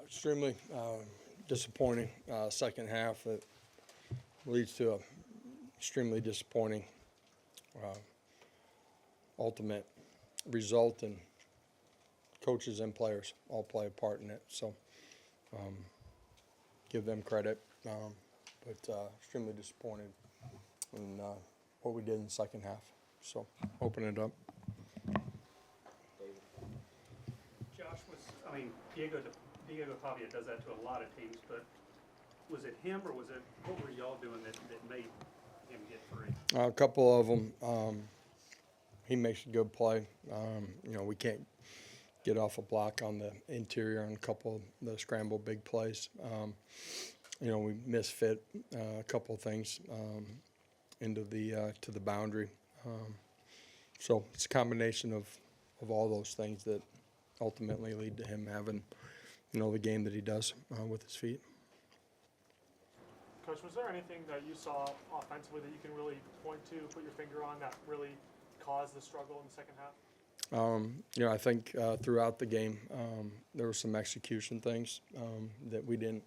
Extremely disappointing second half that leads to a extremely disappointing ultimate result, and coaches and players all play a part in it. So give them credit, but extremely disappointed in what we did in the second half. So open it up. Josh, Diego Pavia does that to a lot of teams, but was it him or what were y'all doing that made him get free? A couple of them. He makes a good play. We can't get off a block on the interior on a couple of the scramble big plays. We misfit a couple of things into to the boundary. So it's a combination of all those things that ultimately lead to him having, the game that he does with his feet. Coach, was there anything that you saw offensively that you can really point to, put your finger on, that really caused the struggle in the second half? I think throughout the game there were some execution things that we didn't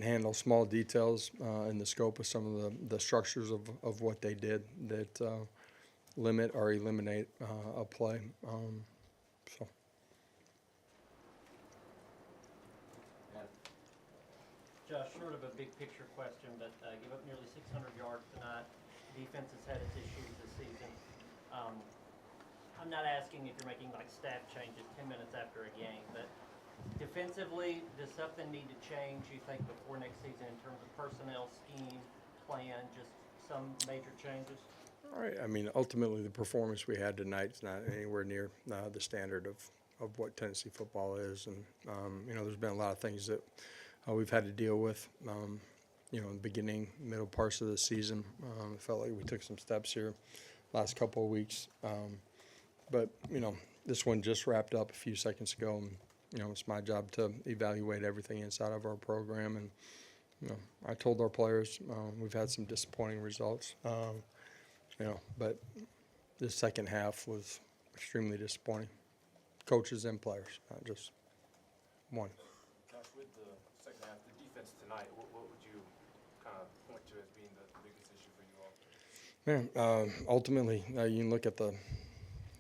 handle, small details in the scope of some of the structures of what they did that limit or eliminate a play. So. Josh, short of a big picture question, but give up nearly 600 yards tonight. Defense has had its issues this season. I'm not asking if you're making staff changes 10 minutes after a game, but defensively, does something need to change, you think, before next season in terms of personnel, scheme, plan, just some major changes? All right. Ultimately, the performance we had tonight is not anywhere near the standard of what Tennessee football is, and there's been a lot of things that we've had to deal with. In the beginning, middle parts of the season, it felt like we took some steps here last couple of weeks. But this one just wrapped up a few seconds ago, and it's my job to evaluate everything inside of our program. And I told our players we've had some disappointing results. But the second half was extremely disappointing. Coaches and players, not just one. Josh, with the second half, the defense tonight, what would you kind of point to as being the biggest issue for you all? Man, ultimately, you can look at the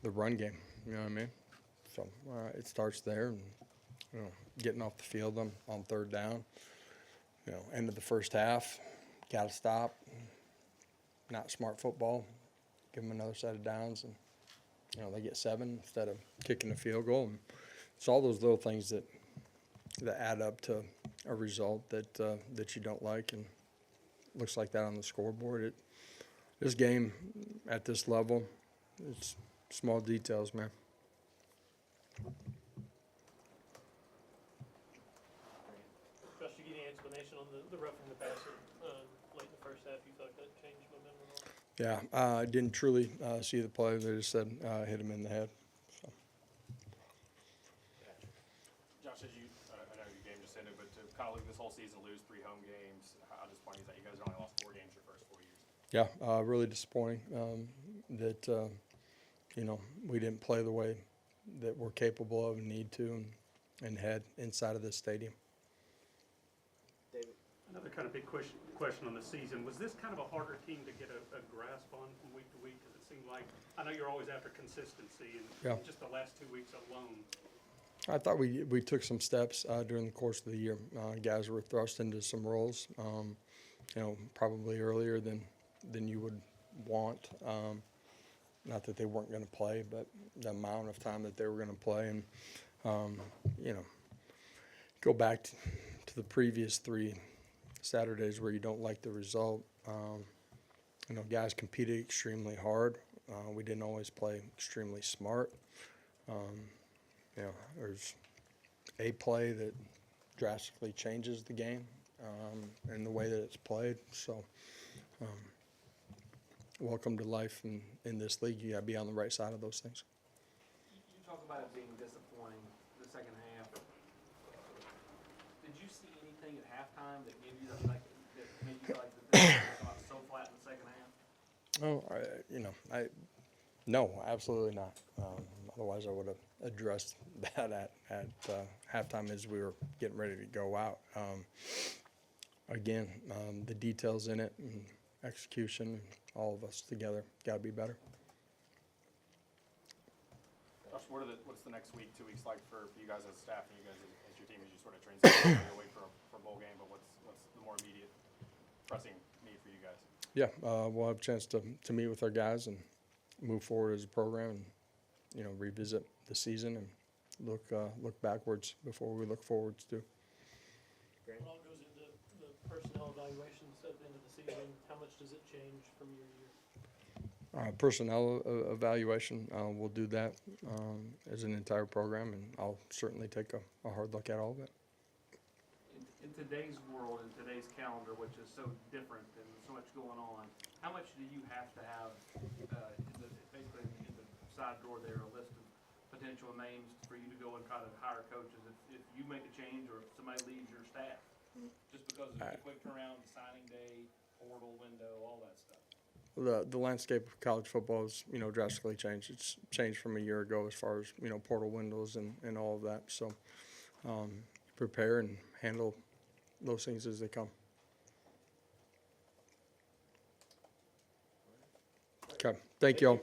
run game. You know what I mean? So it starts there, and getting off the field on third down. End of the first half, got to stop. Not smart football. Give them another set of downs, and they get 7 instead of kicking a field goal. And it's all those little things that add up to a result that you don't like, and looks like that on the scoreboard. This game at this level, it's small details, man. Josh, you get any explanation on the roughing the passer late in the first half? You feel like that changed momentum at all? Yeah, I didn't truly see the play. They just said hit him in the head. So. Josh, I know your game just ended, but to kind of look this whole season, lose 3 home games, how disappointing is that? You guys only lost 4 games your first 4 years. Yeah, really disappointing that we didn't play the way that we're capable of and need to, and head inside of this stadium. David, another kind of big question on the season. Was this kind of a harder team to get a grasp on from week to week? Because it seemed like, I know you're always after consistency, and just the last 2 weeks alone. I thought we took some steps during the course of the year. Guys were thrust into some roles, probably earlier than you would want. Not that they weren't going to play, but the amount of time that they were going to play. And, go back to the previous 3 Saturdays where you don't like the result. Guys competed extremely hard. We didn't always play extremely smart. There's a play that drastically changes the game and the way that it's played. So, welcome to life in this league. You got to be on the right side of those things. You talk about it being disappointing the second half. Did you see anything at halftime that gave you that made you feel like the thing was so flat in the second half? No, absolutely not. Otherwise, I would have addressed that at halftime as we were getting ready to go out. Again, the details in it and execution, all of us together, got to be better. Josh, what's the next week, 2 weeks like for you guys as staff and you guys as your team as you sort of transition away from a bowl game, but what's the more immediate pressing need for you guys? Yeah, we'll have a chance to meet with our guys and move forward as a program and, you know, revisit the season and look backwards before we look forwards to. What all goes into the personnel evaluations at the end of the season? How much does it change from year to year? Personnel evaluation, we'll do that as an entire program, and I'll certainly take a hard look at all of it. In today's world, in today's calendar, which is so different and so much going on, how much do you have to have, basically in the side drawer there, a list of potential names for you to go and try to hire coaches if you make a change or if somebody leaves your staff? Just because of the quick turnaround, signing day, portal window, all that stuff. The landscape of college football has, you know, drastically changed. It's changed from a year ago as far as, you know, portal windows and all of that. So prepare and handle those things as they come. Okay, thank you all.